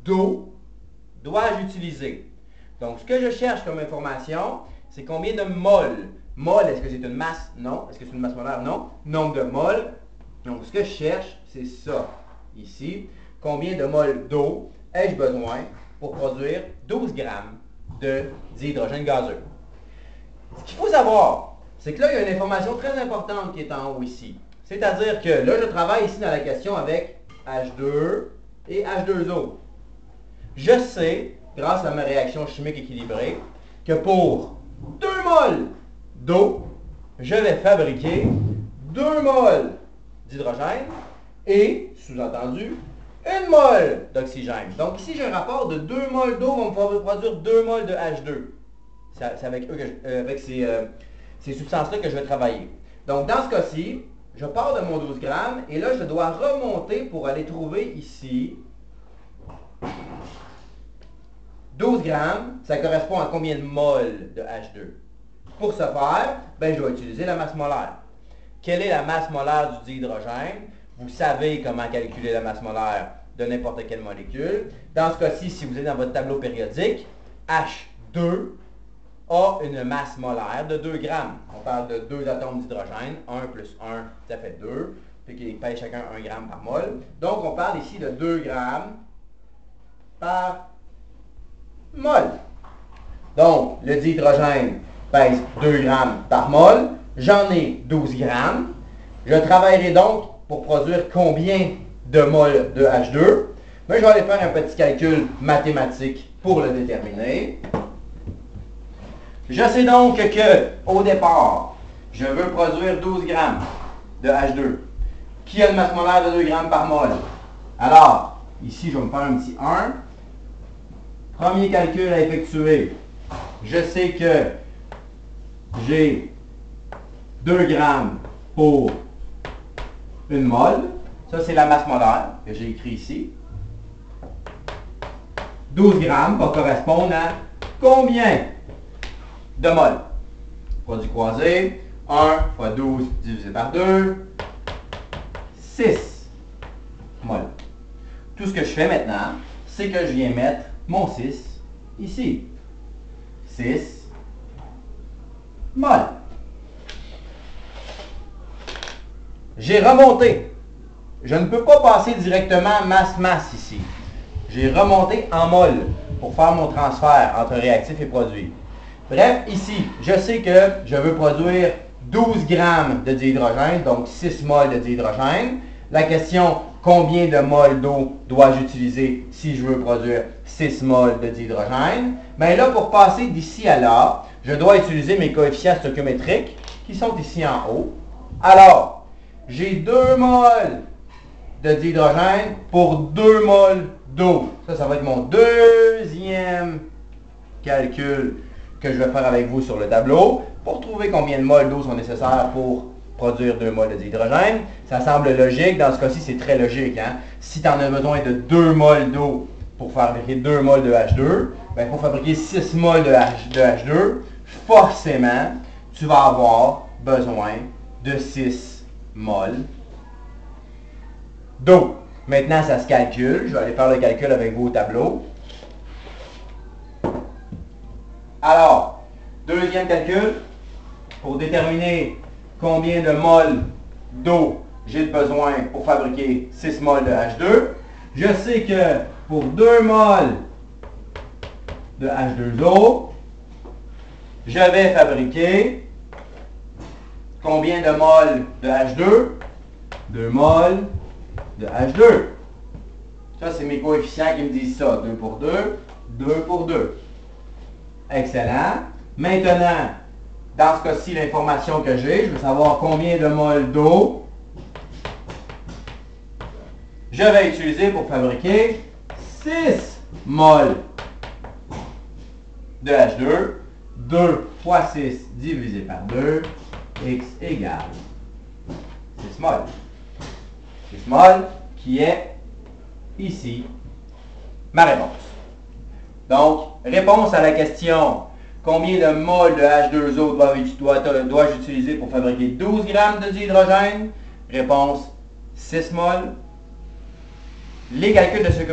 d'eau dois-je utiliser? Donc, ce que je cherche comme information, c'est combien de moles. Mol, est-ce que c'est une masse? Non. Est-ce que c'est une masse molaire? Non. Nombre de moles. Donc, ce que je cherche, c'est ça, ici. Combien de moles d'eau ai-je besoin pour produire 12 grammes de dihydrogène gazeux? Ce qu'il faut savoir, c'est que là, il y a une information très importante qui est en haut ici. C'est-à-dire que là, je travaille ici dans la question avec H2 et H2O. Je sais, grâce à ma réaction chimique équilibrée, que pour 2 moles d'eau, je vais fabriquer 2 moles d'hydrogène et, sous-entendu, 1 mole d'oxygène. Donc ici, j'ai un rapport de 2 moles d'eau vont me produire 2 moles de H2. C'est avec, avec ces substances-là que je vais travailler. Donc dans ce cas-ci, je pars de mon 12 grammes et là, je dois remonter pour aller trouver ici 12 grammes, ça correspond à combien de moles de H2? Pour ce faire, je vais utiliser la masse molaire. Quelle est la masse molaire du dihydrogène? Vous savez comment calculer la masse molaire de n'importe quelle molécule. Dans ce cas-ci, si vous êtes dans votre tableau périodique, H2 a une masse molaire de 2 grammes. On parle de 2 atomes d'hydrogène. 1 plus 1, ça fait 2. Puis qu'ils pèsent chacun 1 gramme par mol. Donc, on parle ici de 2 grammes par mol. Donc, le dihydrogène pèse 2 grammes par mol. J'en ai 12 grammes. Je travaillerai donc pour produire combien de mol de H2. Mais je vais aller faire un petit calcul mathématique pour le déterminer. Je sais donc que, au départ, je veux produire 12 grammes de H2, qui a une masse molaire de 2 grammes par mol. Alors, ici, je vais me faire un petit 1. Premier calcul à effectuer. Je sais que j'ai 2 grammes pour 1 mol. Ça, c'est la masse molaire que j'ai écrit ici. 12 grammes va correspondre à combien de mol? Produit croisé, 1 fois 12 divisé par 2, 6 mol. Tout ce que je fais maintenant, c'est que je viens mettre mon 6 ici. 6 mol. J'ai remonté. Je ne peux pas passer directement masse-masse ici. J'ai remonté en mol pour faire mon transfert entre réactif et produit. Bref, ici, je sais que je veux produire 12 grammes de dihydrogène, donc 6 moles de dihydrogène. La question, combien de moles d'eau dois-je utiliser si je veux produire 6 moles de dihydrogène? Bien là, pour passer d'ici à là, je dois utiliser mes coefficients stoichiométriques qui sont ici en haut. Alors, j'ai 2 moles de dihydrogène pour 2 moles d'eau. Ça va être mon deuxième calcul que je vais faire avec vous sur le tableau pour trouver combien de moles d'eau sont nécessaires pour produire 2 moles de dihydrogène. Ça semble logique. Dans ce cas-ci, c'est très logique. Si tu en as besoin de 2 moles d'eau pour fabriquer 2 moles de H2, il faut fabriquer 6 moles de H2. Forcément, tu vas avoir besoin de 6 moles d'eau. Maintenant, ça se calcule. Je vais aller faire le calcul avec vous au tableau. Alors, deuxième calcul, pour déterminer combien de moles d'eau j'ai besoin pour fabriquer 6 moles de H2, je sais que pour 2 moles de H2O, je vais fabriquer combien de moles de H2? 2 moles de H2. Ça, c'est mes coefficients qui me disent ça. 2 pour 2, 2 pour 2. Excellent. Maintenant, dans ce cas-ci, l'information que j'ai, je veux savoir combien de moles d'eau je vais utiliser pour fabriquer 6 moles de H2. 2 fois 6 divisé par 2, x égale 6 moles. 6 moles qui est ici ma réponse. Donc, réponse à la question combien de moles de H2O dois-je utiliser pour fabriquer 12 grammes de dihydrogène? Réponse 6 moles. Les calculs de ce